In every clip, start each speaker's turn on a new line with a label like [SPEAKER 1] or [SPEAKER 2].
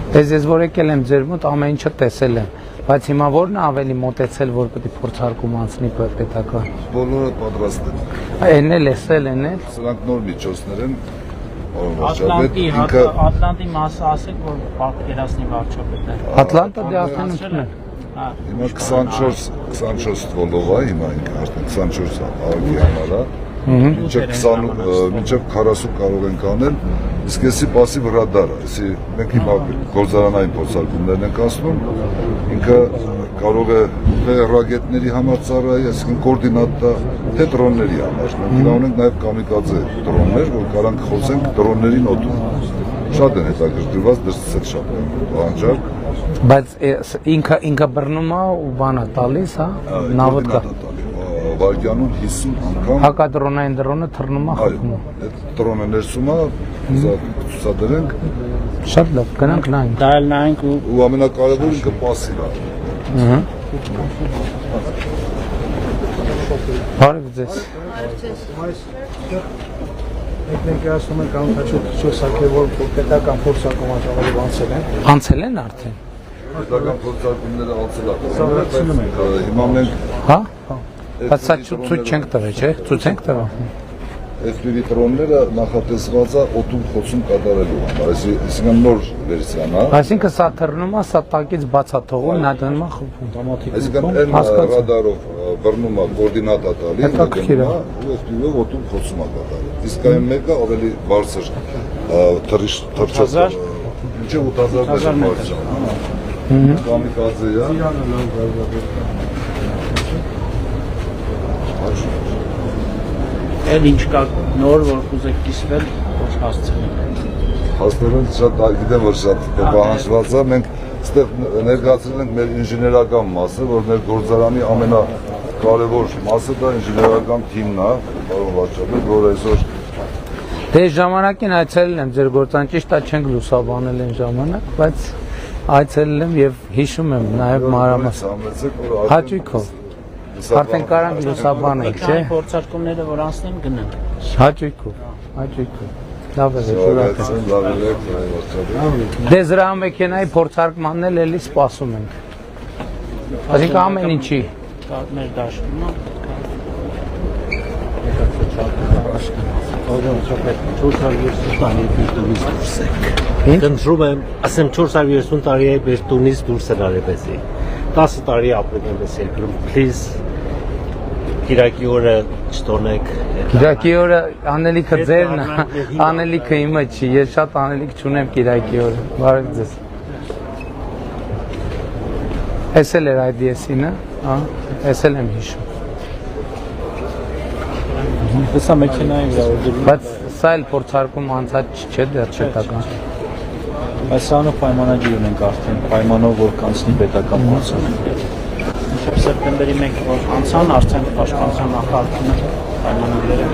[SPEAKER 1] Ես որ եկել եմ ձեր մոտ ամեն ինչը տեսել եմ, բայց հիմա որն է ավելի մոտեցել, որ պետք է փորձարկում անցնի պետական։
[SPEAKER 2] Բոլորը պատրաստ են։
[SPEAKER 1] Էն էլ էսել են էլ։
[SPEAKER 2] Սրանք նոր միջոցներ են։
[SPEAKER 3] Ատլանտի մասը ասեք, որ պատկերացնի վարչապետը։
[SPEAKER 1] Ատլանտա դե արդեն ուտն է։
[SPEAKER 2] Հիմա 24 թվոլով է, հիմա ինքը արդեն 24 արագի համար է։ Մինչև 40 կարող ենք անել, իսկ եսի պասիվ ռադար է, եսի մենք հիմա գործարանային փորձարկումներն ենք ասնում, ինքը կարող է թե ռագետների համար ծառայի, այսինքն կոորդինատա, թե դրոնների համար, մենք հիմա ունենք նաև կամիկաձե դրոններ, որ կարանք խոսենք դրոնների նոտում, շատ են հետաքրքրված, դրսից էլ շատ են պահանջարկ։
[SPEAKER 1] Բայց ինքը բռնում է ու բանա տալիս, հա, նավոտկա։
[SPEAKER 2] Վարկյանում 50 անգամ
[SPEAKER 1] հակադրոնային դրոնը թռնում է խփում։
[SPEAKER 2] Այդ դրոնը ներսում է, ցուցադրենք։
[SPEAKER 1] Շատ լավ, գնանք նայենք։
[SPEAKER 3] Դա էլ նայենք ու
[SPEAKER 2] ամենակարևորը ինքը պասիվ է։
[SPEAKER 1] Ահա։ Բարև ձեզ։
[SPEAKER 4] Մենք ասում ենք անհաջող որ պետական փորձարկում անցել են։
[SPEAKER 1] Անցել են արդեն։
[SPEAKER 2] Պետական փորձարկումները անցել են։ Հիմա մենք
[SPEAKER 1] Հա։ Բայց սա ցույց չենք տվել, չէ՞։ Ցույց ենք տվել։
[SPEAKER 2] FPV դրոնները նախատեսված է օդում խոցում կատարելու համար, այսինքն նոր վերսիան է։
[SPEAKER 1] Այսինքն սա թռնում է, սա տակից բաց է թողում, նա դնում է խփում։
[SPEAKER 2] Այսինքն այն ռադարով բռնում է կոորդինատա տալիս, ու FPV-ով օդում խոցում է կատարել։ Իսկ այն մեկը ավելի բարձր թռչող մինչև 8000 բարձր։ Կամիկաձե է։
[SPEAKER 3] էլ ինչ կա նոր որ կուզեք կիսվել, ոչ հասցնենք։
[SPEAKER 2] Հասնելուն շատ գիտեմ որ շատ պահանջված է, մենք այստեղ ներկայացրել ենք մեր ինժեներական մասը, որ մեր գործարանի ամենակարևոր մասը դա ինժեներական թիմն է, պարոն վարչապետ, որ այսօր
[SPEAKER 1] Դե ժամանակին այցելել եմ ձեր գործան, ճիշտ է չենք լուսաբանել այն ժամանակ, բայց այցելել եմ եւ հիշում եմ նաեւ մանրամասն։ Հաճույքով։ Արդեն կարանք լուսաբանենք, չէ՞։
[SPEAKER 3] Փորձարկումները որ անցնեն գնանք։
[SPEAKER 1] Հաճույքով։ Լավ է, շնորհակալ։ Դե զրահամեքենայի փորձարկմանն էլ էլի սպասում ենք։ Այսինքն ամեն ինչի։
[SPEAKER 3] Մեր դաշտում է։
[SPEAKER 5] Կնդրում եմ, ասեմ 430 տարի է մեր տունից դուրս են արևեցի, 10 տարի ապրում եմ ես երկրում, please, կիրակի օրը չտոնեք։
[SPEAKER 1] Կիրակի օրը անելիքը ձերն է, անելիքը իմը չի, ես շատ անելիք չունեմ կիրակի օրը, բարև ձեզ։ Ես էլ էր այդ եսինը, ես էլ եմ հիշում։
[SPEAKER 3] Հեսա մեքենայի վրա օրդրում։
[SPEAKER 1] Բայց սա էլ փորձարկում անցած չէ դեռ պետական։
[SPEAKER 3] Այս սանով պայմանագիր ունենք արդեն, պայմանով որ կանցնի պետական փորձարկում։ Մինչև սեպտեմբերի 1 որ անցան, արդեն պաշտպանության նախարարությունը պայմանագրերը։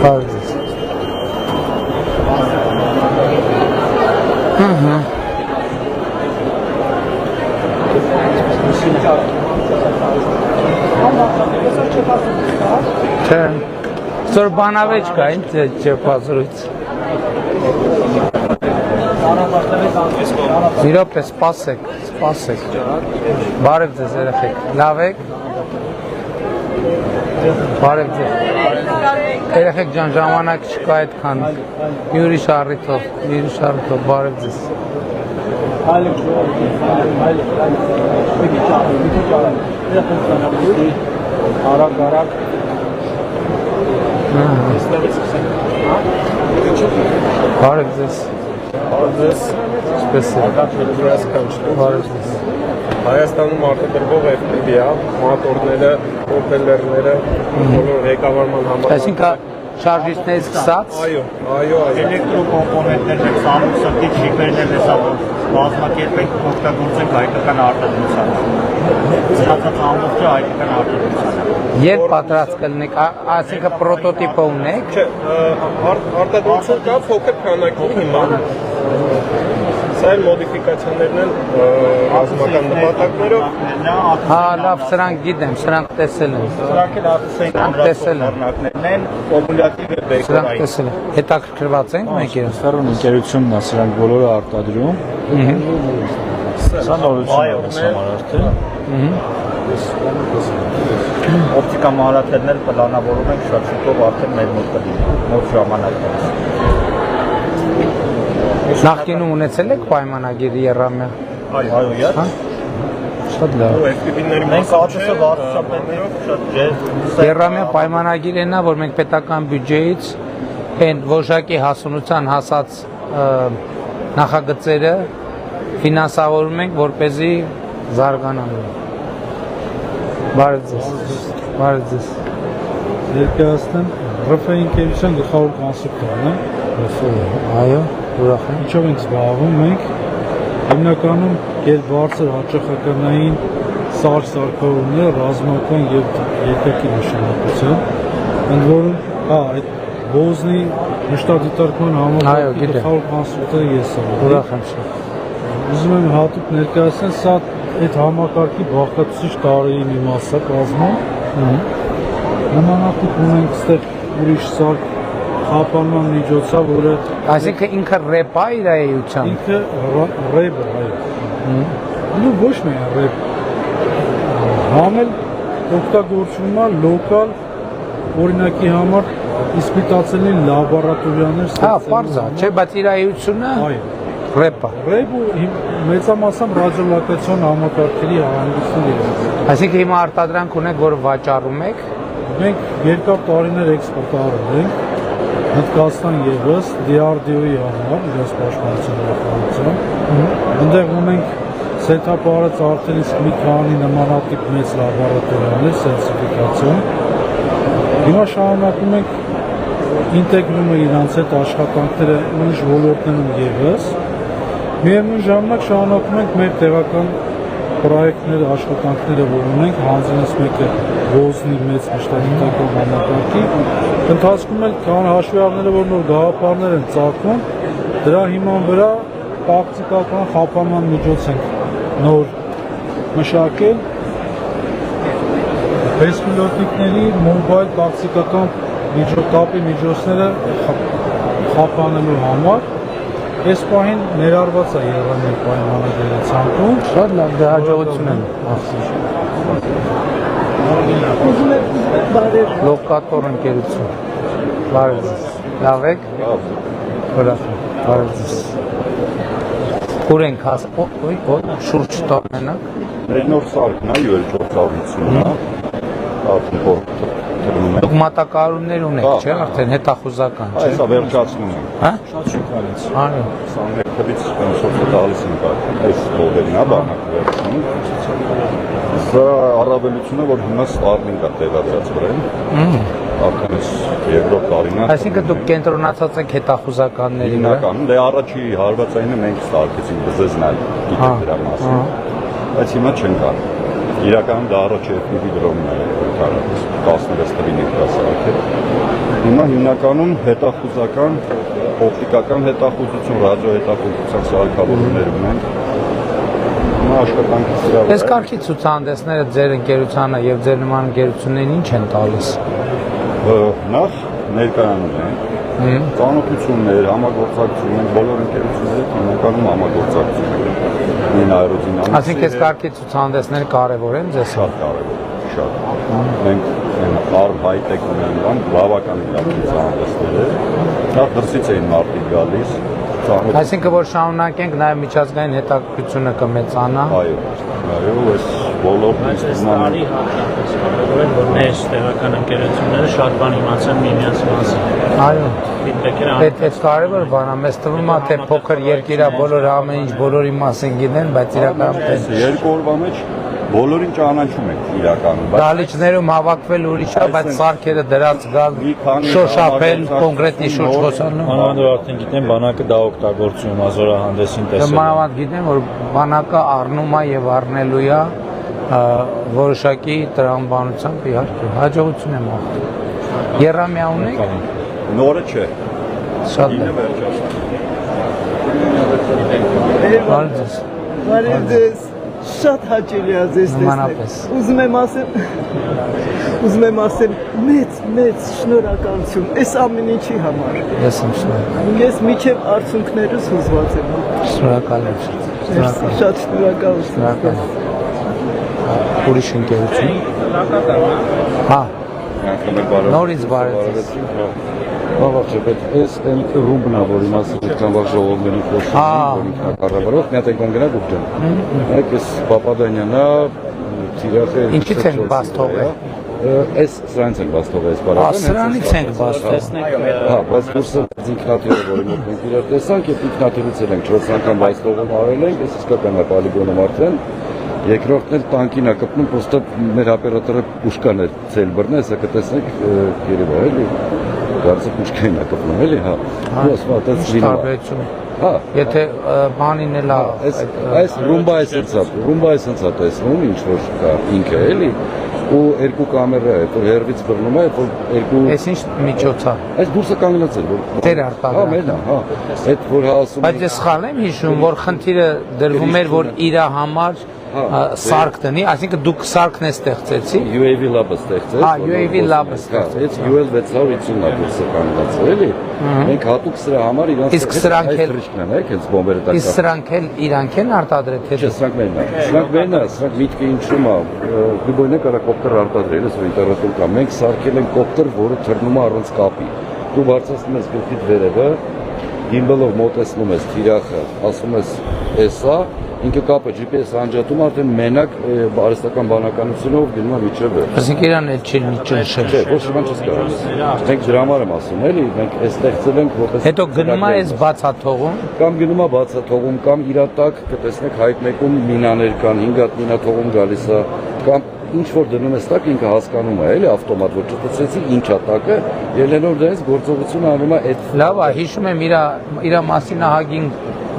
[SPEAKER 1] Բարև ձեզ։ Չէ, սոր բանավեջ կա, ինչ չեպազրույց։ Իրոպ է, սպասեք։ Բարև ձեզ երեխեք, լավ եք։ Բարև ձեզ։ Երեխեք ջան, ժամանակ չկա այդքան, մի ուրիշ առիթով, բարև ձեզ։
[SPEAKER 3] Արագ
[SPEAKER 1] Բարև ձեզ։ Սպես է։ Բարև ձեզ։
[SPEAKER 6] Հայաստանում արտադրվող FPV-ը, մոտորները, պրոպելերները, բոլոր ղեկավարման համար։
[SPEAKER 1] Այսինքն շարժիչներից սկսած։
[SPEAKER 6] Այո։
[SPEAKER 3] Էլեկտրոկոմպոնենտներն են, սամուսակի չիպերն են, հեսա բազմակերպենք օգտագործենք հայկական արտադրության։ Ցածած ամբողջը հայկական արտադրության է։
[SPEAKER 1] Երբ պատրաստ կլինեք, այսինքն պրոտոտիպը ունեք։
[SPEAKER 6] Չէ, արտադրություն կա փոքր քանակի հիմա։ Սա էլ մոդիֆիկացիաներն են ռազմական նպատակներով։
[SPEAKER 1] Հա, լավ, սրանք գիտեմ, սրանք տեսել եմ։
[SPEAKER 3] Սրանք էլ արդեն
[SPEAKER 1] Տեսել եմ։
[SPEAKER 3] կոռնակներն են, կոմուլյատիվ է
[SPEAKER 1] Սրանք
[SPEAKER 3] բեկորային։
[SPEAKER 1] տեսել եմ։ Հետաքրքրված ենք մեկ երբ։
[SPEAKER 7] Ֆերոն ընկերությունն է սրանք բոլորը արտադրում։ Սա նորություն է համար արդեն։
[SPEAKER 3] Օպտիկա մահարաթերներ պլանավորում ենք շատ շուտով արդեն մեր մոտ կլինի, մոտ ժամանակում։
[SPEAKER 1] Նախկինում ունեցել եք պայմանագիր Երամյա։
[SPEAKER 3] Այո, յա։
[SPEAKER 1] Հա։ Շատ լավ։
[SPEAKER 6] Ու FPV-ների
[SPEAKER 3] Մենք ԱՏՍ վարչապետներով շատ ջեր
[SPEAKER 1] Երամյա պայմանագիրն է, որ մենք պետական բյուջեից այն ոժակի հասունության հասած նախագծերը ֆինանսավորում ենք, որպեսզի զարգանան։ Բարև ձեզ։ Բարև ձեզ։
[SPEAKER 7] Ներկայացնեմ ՌՖ ընկերության գլխավոր կոնսեպտն է։
[SPEAKER 1] Այո, ուրախ եմ։
[SPEAKER 7] Ինչով ենք զբաղվում մենք հիմնականում բարձր հաճախականային սարքավորումները ռազմական եւ երկակի նշանակության, ընդ որում այդ բոզնի մշտադիտարկման
[SPEAKER 1] Այո,
[SPEAKER 7] համակարգի
[SPEAKER 1] գիտեմ։
[SPEAKER 7] գլխավոր կոնսեպտը ես եմ։
[SPEAKER 1] Ուրախ եմ շատ։
[SPEAKER 7] Ուզում եմ հատուկ ներկայացնել սա այդ համակարգի բաղկացուցիչ տարրերի մի մասը կազմում։ Նմանատիպ ունենք ստեղ ուրիշ սարք խափանման միջոցով, որը
[SPEAKER 1] Այսինքն ինքը ռեպա իր էությամբ։
[SPEAKER 7] ինքը ռեբ է, այո։ Ու ոչ միայն ռեբ։ Համել օգտագործվում է լոկալ օրինակի համար իսպիտացելի լաբորատորիաներ
[SPEAKER 1] Հա, պարզ է, չէ, բայց իր էությունը
[SPEAKER 7] Այո։
[SPEAKER 1] ռեպա։
[SPEAKER 7] Ռեբը մեծամասամբ ռադիոլոկացիոն համակարգերի հանգիստներ են։
[SPEAKER 1] Այսինքն հիմա արտադրանք ունեք, որ վաճառում եք։
[SPEAKER 7] Մենք երկար տարիներ էքսպորտարել ենք Հնդկաստան ևս DRDO-ի համար, իրենց պաշտպանության նախարարության։ Այնտեղ ունենք սեթափ արած արդեն իսկ մի քանի նմանատիպ մեծ լաբորատորիաներ, սերտիֆիկացիոն։ Հիմա շարունակում ենք ինտեգրումը իրանց հետ աշխատանքները ուրիշ ոլորտներում ևս։ Միևնույն ժամանակ շարունակում ենք մեր տեղական պրոյեկտները, աշխատանքները, որ ունենք, հանձնես մեկը ՈԶՆ-ի մեծ մշտադիտարկման համակարգի, ընթացքում էլ կան հաշվի առնելով, որ նոր գաղափարներ են ծագում, դրա հիման վրա տակտիկական խափանման միջոց ենք նոր մշակել, բեսպիլոտիկների մոբայլ տակտիկական կապի միջոցները խափանելու համար, այս պահին ներառված է եղել մեր պայմանագրերի ցանկում։
[SPEAKER 1] Շատ լավ, դե հաջողություն եմ ասում։ Լոկատոր ընկերություն։ Բարև ձեզ։ Լավ եք։ Ուրախ եմ։ Բարև ձեզ։ Ուր ենք շուրջ տանենակ։
[SPEAKER 2] Նոր սարքն է, յուել 450-ն է, արդեն
[SPEAKER 1] Մատակարարումներ ունեք, չէ՞, արդեն հետախուզական, չէ՞։
[SPEAKER 2] Այսա վերջացնում ենք։
[SPEAKER 1] Հա։
[SPEAKER 7] Շատ շնորհալից։
[SPEAKER 1] Այո։
[SPEAKER 2] 21 թվականից սոցիալ տալիս ենք այս մոդելին, հա, բանակը վերցնում։ Սա առավելությունը, որ հիմա Starlink-ը տեղադրած վրան։ Արդեն այս երկրորդ տարին է։
[SPEAKER 1] Այսինքն դուք կենտրոնացած եք հետախուզականների վրա։
[SPEAKER 2] Հիմնականում դե առաջի հարվածայինը մենք ստարկեցինք բզեզն այլ գիտենք դրա մասին։ Բայց հիմա չեն կարող։ Իրականում դա առաջի FPV դրոնն է կարողս 16 թվին ներկայացրել։ Հիմա հիմնականում հետախուզական, օպտիկական հետախուզություն, ռադիոհետախուզության սարքավորումներ ունենք։ Հիմա աշխատանքի սրա վրա։
[SPEAKER 1] Այս կարգի ցուցահանդեսները ձեր ընկերությանը եւ ձեր նման ընկերություններին ինչ են տալիս։
[SPEAKER 2] Նախ ներկայանում են ծանոթություններ, համագործակցություն, բոլոր ընկերությունները հիմնականում համագործակցություն են։ Նույն աերոդինամիկայի։
[SPEAKER 1] Այսինքն այս կարգի ցուցահանդեսները կարևոր են ձեզ
[SPEAKER 2] Շատ կարևոր, շատ։ Մենք արմ հայ-տեխ ունենք, բավական ցուցահանդեսներ են։ Դա դրսից էին մարդիկ գալիս։
[SPEAKER 1] Այսինքն որ շարունակենք նաև միջազգային հետաքրքրությունը կմեծանա։
[SPEAKER 2] Այո, այս ոլորտն
[SPEAKER 3] Արի հատկապես որ մեր տեղական ընկերությունները շատ բան իմացան միմյանց մասին։
[SPEAKER 1] Այո։
[SPEAKER 3] Ֆիդբեքերը
[SPEAKER 1] Այդ կարևոր բան է, մեզ թվում է թե փոքր երկիր է, բոլորը ամեն ինչ բոլորի մասին գիտեն, բայց իրականում
[SPEAKER 2] երկու օրվա մեջ բոլորին ճանաչում ենք իրականում։
[SPEAKER 1] դալիճներում հավաքվել ուրիշ է, բայց սարքերը դրած գալ, շոշափել, կոնկրետի շուրջ խոսալու։
[SPEAKER 7] Մանավանդ արդեն գիտեմ բանակը դա օգտագործում է զորահանդեսին տեսել։
[SPEAKER 1] Մանավանդ գիտեմ, որ բանակը առնում է եւ առնելու է որոշակի տրամաբանությամբ իհարկե հաջողություն եմ աղթում։ Երամիա ունեք։
[SPEAKER 6] Նորը չէ։
[SPEAKER 1] Շատ լավ։ Բարդես։
[SPEAKER 8] Բարդես։ Շատ հաճելի է ձեզ
[SPEAKER 1] Նմանապես։
[SPEAKER 8] տեսնել։ Ուզում եմ ասել մեծ շնորհակալություն այս ամեն ինչի համար։
[SPEAKER 1] Ես եմ շնորհակալ։
[SPEAKER 8] Ես միջև արցունքներս հուզված եմ։
[SPEAKER 1] Շնորհակալ եմ։
[SPEAKER 8] Շատ շնորհակալություն։
[SPEAKER 1] Շնորհակալ եմ։ Ուրիշ ընկերություն։ Հա։ Նորից բարեցես։
[SPEAKER 9] Բավարար է, այս այն ռումբն է, որի մասին այդքան վաղ ժողովների խոսում, որի կառավարող, մի հատ եկան գնա գուտեն։ Այդ էս Պապադանյանա, Տիրախը։
[SPEAKER 1] Ինչի՞ց են բաց թողել։
[SPEAKER 9] Այս սրանից են բաց թողել այս բարակը։
[SPEAKER 1] Սրանից ենք բաց թողել։
[SPEAKER 9] Հա, բայց դուրսը ինքնաթիռը, որի մոտ մենք իրար տեսանք, այդ ինքնաթիռից ենք 4 անգամ բաց թողում արել ենք, այս իսկական է պոլիգոնում արդեն։ Երկրորդն էլ տանկին է կպնում, պոստը մեր օպերատորը պուշկան է ցել բռնի, հեսա կտեսնեք Երևա էլի։ Գարցը պուշկային է կպնում էլի, հա։ Ու ասфальտած լինում։ Հա,
[SPEAKER 1] եթե բանին էլ
[SPEAKER 9] այս ռումբա էսենցա տեսնում, ինչ որ կա ինքը էլի, ու երկու կամերա է, որ հերվից բռնում է, որ երկու
[SPEAKER 1] Այս ինչ միջոց է։
[SPEAKER 9] Այս դուրսը կանգնած է, որ
[SPEAKER 1] Տեր արտադրում։
[SPEAKER 9] Հա, մերն է, հա։ Այդ որ ասում
[SPEAKER 1] Բայց ես սխալ եմ հիշում, որ խնդիրը դրվում էր, որ իր համար սարք տնի, այսինքն դուք սարքն է ստեղծեցի։
[SPEAKER 9] UAV լաբը ստեղծեց։
[SPEAKER 1] Հա, UAV լաբը ստեղծեց։
[SPEAKER 9] Այդ UL 650-ն է դուրսը կանգնած է, էլի։ Մենք հատուկ սրա համար իրանց
[SPEAKER 1] Իսկ սրանք էլ
[SPEAKER 9] թրիշկն են, հենց բոմբերը տակա։
[SPEAKER 1] Իսկ սրանք էլ իրանք են արտադրել թե։
[SPEAKER 9] Չէ, սրանք մերն է։ Սրանք մերն է, սրանք միտքը ինչու՞մ է։ Դուբոյնը կարա կոպտեր արտադրել, ես ինտերնետում կա։ Մենք սարքել ենք կոպտեր, որը թռնում է առանց կապի։ Դու բարձրացնում ես գլխիդ վերևը, գիմբելով մոտեցնում ես թիրախը, ասում ես էսա, ինքը կապը GPS անջատում արդեն մենակ արհեստական բանականությունով գնում է միջև։
[SPEAKER 1] Այսինքն իրան էլ չի ճնշել։
[SPEAKER 9] Չէ, ոչ ոք չի կարող։ Մենք դրա համար եմ ասում, էլի, մենք այս ստեղծել ենք որպես
[SPEAKER 1] Հետո գնում է այս բացաթողում։
[SPEAKER 9] Կամ գնում է բացաթողում, կամ իր տակ կտեսնեք հայտ մեկում մինաներ կան, 5 հատ մինա թողում գալիս է, կամ ինչ որ դնում ես տակ ինքը հասկանում է, էլի ավտոմատ որ ճտուցեցի ինչ է տակը, ելնելով դրանից գործողությունը անում է այդ
[SPEAKER 1] Լավ է, հիշում եմ իր մասին ահագին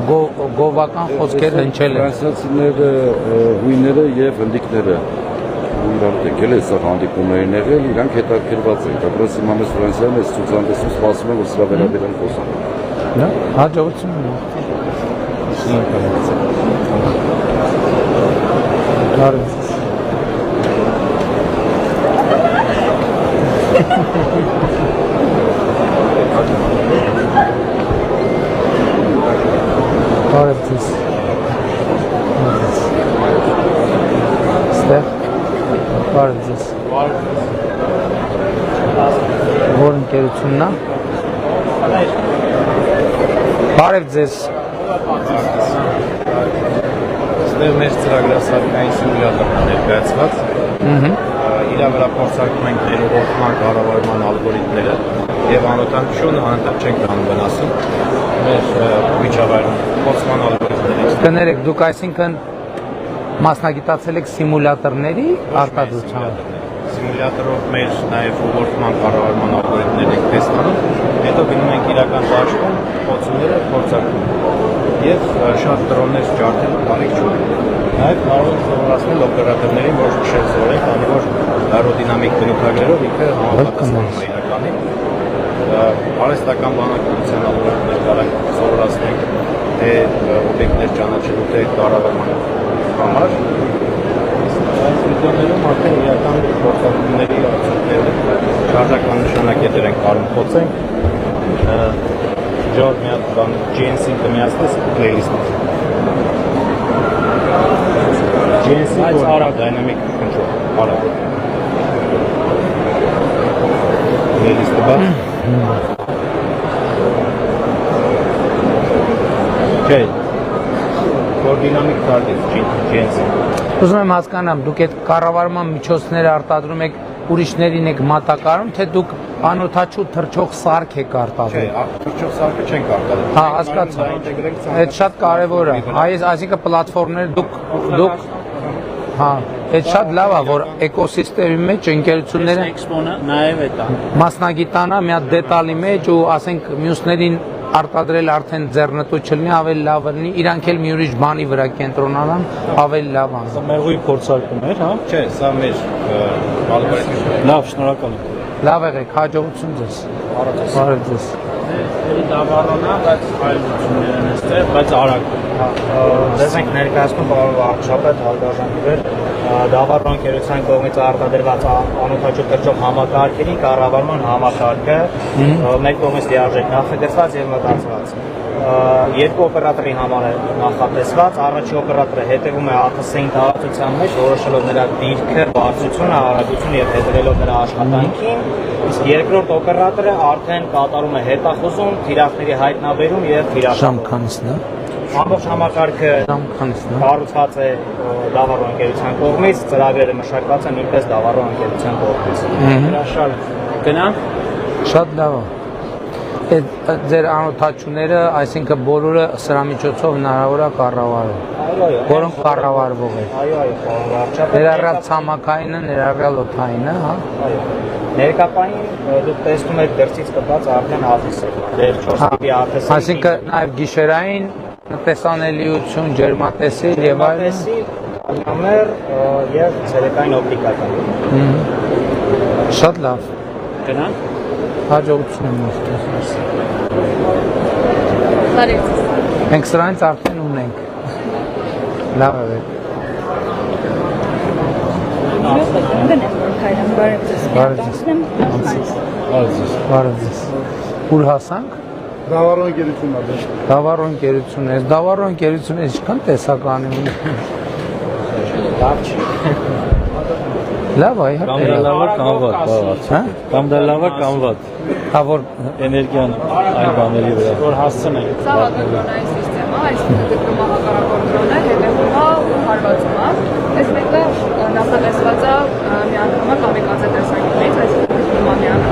[SPEAKER 1] գովական խոսքեր հնչել են։
[SPEAKER 9] Ֆրանսիացիները, հույները եւ հնդիկները իրար եկել է սա հանդիպումներին եղել, իրանք հետաքրքրված են։ Դպրոց իմանես Ֆրանսիայում էս ցուցանտեսում սպասում են որ սրա վերաբերյալ խոսան։
[SPEAKER 1] Դա հաջողություն է։ Բարև ձեզ։ Ստեղ։ Բարև ձեզ։ Որ ընկերությունն է։ Բարև ձեզ։
[SPEAKER 6] Ստեղ մեր ծրագրասարքային սիմուլյատորն է ներկայացված։ Իրա վրա փորձարկում ենք ներողման կառավարման ալգորիթմները եւ անօթանշուն անընդհատ չենք դառնում վնասում։ Մեր միջավայրում փոխման ալգորիթմներից։
[SPEAKER 1] Կներեք, դուք այսինքն մասնագիտացել եք սիմուլյատորների արտադրությամբ։
[SPEAKER 6] Սիմուլյատորով մեր նաև ուղղորդման կառավարման ալգորիթմներն ենք տեսնում, հետո գնում ենք իրական դաշտում, փոխումները փորձարկում եւ շատ դրոններ ջարդելու կարիք չունենք։ Նաև կարող ենք սովորացնել օպերատորներին, որ քշել զորեն, քանի որ աերոդինամիկ բնութագրերով ինքը համապատասխանում է իրականին։ Արհեստական բանականության ալգորիթմներ կարող ենք սովորացնել թե օբյեկտներ ճանաչելու, թե կառավարման համար։ Այս վիդեոներում արդեն իրական գործողությունների արդյունքները շարժական նշանակետեր են կարում փոխենք։ Ժոր մի հատ բան GNC-ին կմիացնես playlist-ից։ GNC որ dynamic control, արա։ Playlist-ը բաց։ Okay. Coordinamic targets GNC։
[SPEAKER 1] Ուզում եմ հասկանամ, դուք այդ կառավարման միջոցները արտադրում եք ուրիշներին եք մատակարարում, թե դուք անօթաչու թռչող սարք եք արտադրում։
[SPEAKER 6] Չէ, թռչող սարքը չենք արտադրում։
[SPEAKER 1] Հա, հասկացա։ Այդ շատ կարևոր է։ Այսինքն պլատֆորմներ դուք հա, այդ շատ լավ է, որ էկոսիստեմի մեջ ընկերությունները
[SPEAKER 3] Էքսպոնը նաև է դա։
[SPEAKER 1] մասնագիտանա մի հատ դետալի մեջ ու ասենք մյուսներին արտադրել արդեն ձեռնտու չլինի, ավելի լավ լինի, իրանք էլ մի ուրիշ բանի վրա կենտրոնանան, ավելի լավ ան։
[SPEAKER 3] Սա մեղուի փորձարկում էր, հա։
[SPEAKER 6] Չէ, սա մեր ալգորիթմն է։
[SPEAKER 3] Լավ, շնորհակալ եմ։
[SPEAKER 1] Լավ եղեք, հաջողություն ձեզ։ Բարև ձեզ։
[SPEAKER 3] Էլի դավառոնա, բայց այլ լուծումներ են այստեղ, բայց արագ։ Դες ենք ներկայացնում պարոն վարչապետ Հալդաժանի վեր դավառոն ընկերության կողմից արտադրված անօդաչու թռչող համակարգերի կառավարման համակարգը մեկ կողմից լիարժեք նախագծված եւ մտածված։ Երկու օպերատորի համար է նախատեսված, առաջի օպերատորը հետևում է ԱԹՍ-ին տարածության մեջ, որոշելով նրա դիրքը, բարձրությունը, արագությունը եւ հետևելով նրա աշխատանքին, իսկ երկրորդ օպերատորը արդեն կատարում է հետախուզում, թիրախների հայտնաբերում եւ թիրախում։
[SPEAKER 1] Ժամքանիսն է։
[SPEAKER 3] Ամբողջ համակարգը կառուցված է դավառոն ընկերության կողմից, ծրագրերը մշակված են նույնպես դավառոն ընկերության կողմից։ Հրաշալի։ Գնանք։
[SPEAKER 1] Շատ լավ է։ Այդ ձեր անօթաչուները, այսինքն բոլորը սրա միջոցով հնարավոր է կառավարել։ Որոնք կառավարվող են։
[SPEAKER 3] Այո, պարոն վարչապետ։
[SPEAKER 1] Ներառյալ ցամաքայինը, ներառյալ օդայինը, հա։
[SPEAKER 3] Ներկապային դուք տեսնում եք դրսից կպած արդեն ԱԹՍ-ը, դեր 4 տիպի ԱԹՍ-ը։
[SPEAKER 1] Այսինքն նաև գիշերային տեսանելիություն, ջերմատեսիլ եւ այլն։
[SPEAKER 3] Կամեր եւ ցերեկային օպտիկական։
[SPEAKER 1] Շատ լավ։
[SPEAKER 3] Գնանք։
[SPEAKER 1] Հաջողություն եմ ողջունում։
[SPEAKER 10] Բարև։
[SPEAKER 1] Մենք սրանից արդեն ունենք։ Լավ է։ Բարև ձեզ։ Ուր հասանք։
[SPEAKER 4] Դավառոն ընկերությունն է։
[SPEAKER 1] Դավառոն ընկերությունն է։ Դավառոն ընկերությունը ինչքան տեսականի ունի։
[SPEAKER 3] Լավ չի։
[SPEAKER 1] Լավ է, իհարկե։
[SPEAKER 3] Կամ դա լավ է, կամ վատ,
[SPEAKER 1] հա։
[SPEAKER 3] Կամ դա լավ է, կամ վատ։
[SPEAKER 1] Հա որ
[SPEAKER 3] Էներգիան այլ բաների վրա։ Որ հասցնենք։
[SPEAKER 10] Սա հակակրոնային սիստեմա, այսինքն դրկումա հակառակորդրոնը, հետևումա ու հարվածումա։ Այս մեկը նախատեսված է միանգամակ կամիկաձե տեսակետից, այսինքն դրկումա միանգամակ